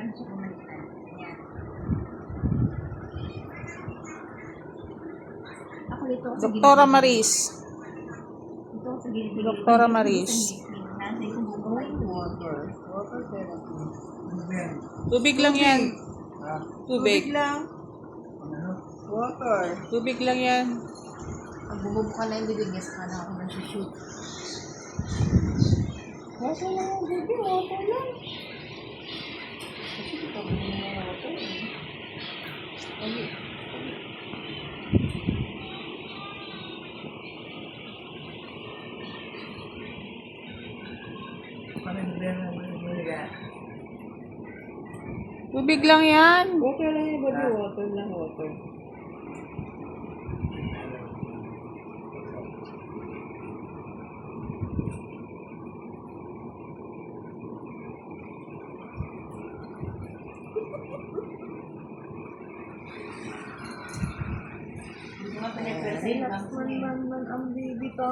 Paano siya kumalitan? Yan. Ako dito sa Doktora Maris. Ito sa gilid. Doktora Maris. Nasa yung bubuhay ko. Water therapy. Tubig lang yan. Tubig. lang. Water. Tubig lang yan. Pag bumubuka na yung bibig niya, saka na ako nag-shoot. Water lang ang baby. Water lang. Kasi ito ako yung water. Tubig lang yan. Water lang yung baby. Water lang. Water. Hindi mo nga pinapresent. Man ang baby to.